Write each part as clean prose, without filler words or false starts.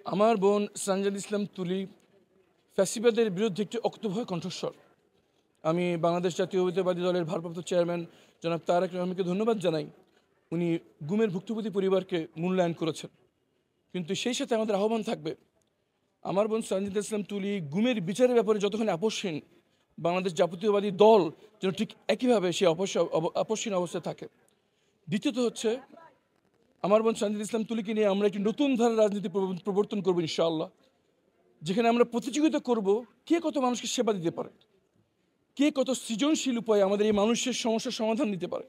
আমার বোন সানজাদ ইসলাম তুলি ফ্যাসিবাদের বিরুদ্ধে একটি অক্তভয় কণ্ঠস্বর। আমি বাংলাদেশ জাতীয়তাবাদী দলের ভারপ্রাপ্ত চেয়ারম্যান জনাব তারেক রহমানকে ধন্যবাদ জানাই। উনি গুমের ভুক্তভোগী পরিবারকে মূল্যায়ন করেছেন, কিন্তু সেই সাথে আমাদের আহ্বান থাকবে, আমার বোন সানজাদ ইসলাম তুলি গুমের বিচারের ব্যাপারে যতক্ষণ আপোষহীন, বাংলাদেশ জাতীয়তাবাদী দল যেন ঠিক একইভাবে সে আপোষহীন অবস্থায় থাকে। দ্বিতীয়ত হচ্ছে, আমার বোন সানজাদ ইসলাম তুলিকে নিয়ে আমরা একটি নতুন ধারার রাজনীতি প্রবর্তন করবো ইনশাআল্লাহ, যেখানে আমরা প্রতিযোগিতা করব কে কত মানুষকে সেবা দিতে পারে, কে কত সৃজনশীল উপায়ে আমাদের এই মানুষের সমস্যার সমাধান দিতে পারে।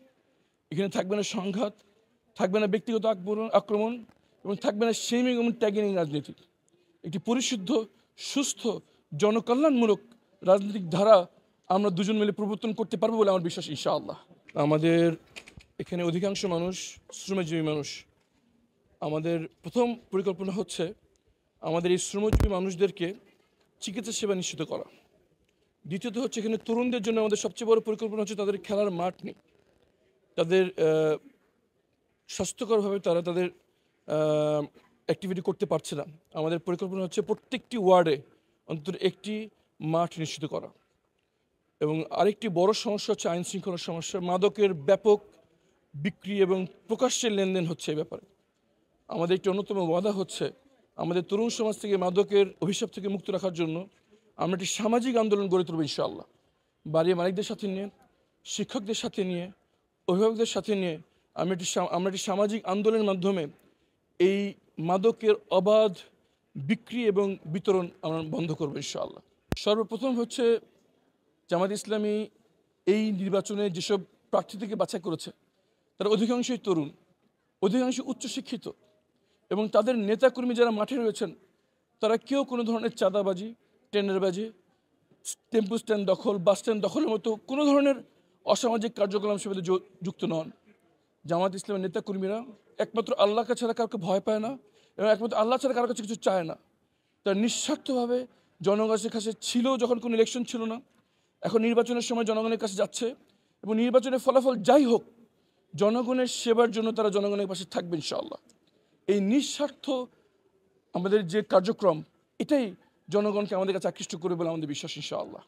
এখানে থাকবে না সংঘাত, থাকবে না ব্যক্তিগত আক্রমণ, এবং থাকবে না শেমিং এবং ট্যাগিং রাজনীতি। একটি পরিশুদ্ধ, সুস্থ, জনকল্যাণমূলক রাজনৈতিক ধারা আমরা দুজন মিলে প্রবর্তন করতে পারবো বলে আমার বিশ্বাস ইনশাআল্লাহ। আমাদের এখানে অধিকাংশ মানুষ শ্রমজীবী মানুষ। আমাদের প্রথম পরিকল্পনা হচ্ছে আমাদের এই শ্রমজীবী মানুষদেরকে চিকিৎসা সেবা নিশ্চিত করা। দ্বিতীয়ত হচ্ছে, এখানে তরুণদের জন্য আমাদের সবচেয়ে বড় পরিকল্পনা হচ্ছে তাদের খেলার মাঠ নেই, তাদের স্বাস্থ্যকরভাবে তারা তাদের অ্যাক্টিভিটি করতে পারছে না। আমাদের পরিকল্পনা হচ্ছে প্রত্যেকটি ওয়ার্ডে অন্তত একটি মাঠ নিশ্চিত করা। এবং আরেকটি বড় সমস্যা হচ্ছে আইন শৃঙ্খলার সমস্যা। মাদকের ব্যাপক বিক্রি এবং প্রকাশ্যের লেনদেন হচ্ছে এই ব্যাপারে। আমাদের একটি অন্যতম ওয়াদা হচ্ছে আমাদের তরুণ সমাজ থেকে মাদকের অভিশাপ থেকে মুক্ত রাখার জন্য আমরা একটি সামাজিক আন্দোলন গড়ে তুলব ইনশাআল্লাহ। বাড়ির মালিকদের সাথে নিয়ে, শিক্ষকদের সাথে নিয়ে, অভিভাবকদের সাথে নিয়ে আমরা একটি সামাজিক আন্দোলনের মাধ্যমে এই মাদকের অবাধ বিক্রি এবং বিতরণ আমরা বন্ধ করব ইনশাআল্লাহ। সর্বপ্রথম হচ্ছে, জামাত ইসলামী এই নির্বাচনে যেসব প্রার্থী থেকে বাছাই করেছে তারা অধিকাংশই তরুণ, অধিকাংশ উচ্চশিক্ষিত, এবং তাদের নেতাকর্মী যারা মাঠে রয়েছেন তারা কেউ কোনো ধরনের চাঁদাবাজি, টেন্ডারবাজি, টেম্পো স্ট্যান্ড দখল, বাস স্ট্যান্ড দখলের মতো কোনো ধরনের অসামাজিক কার্যক্রম সাথে যুক্ত নন। জামাত ইসলামের নেতাকর্মীরা একমাত্র আল্লাহকে ছাড়া কাউকে ভয় পায় না, এবং একমাত্র আল্লাহ ছাড়া কারোর কাছে কিছু চায় না। তারা নিঃস্বার্থভাবে জনগণের কাছে ছিল, যখন কোনো ইলেকশন ছিল না, এখন নির্বাচনের সময় জনগণের কাছে যাচ্ছে, এবং নির্বাচনের ফলাফল যাই হোক জনগণের সেবার জন্য তারা জনগণের পাশে থাকবে ইনশাআল্লাহ। এই নিঃস্বার্থ আমাদের যে কার্যক্রম, এটাই জনগণকে আমাদের কাছে আকৃষ্ট করে বলে আমাদের বিশ্বাস ইনশাআল্লাহ।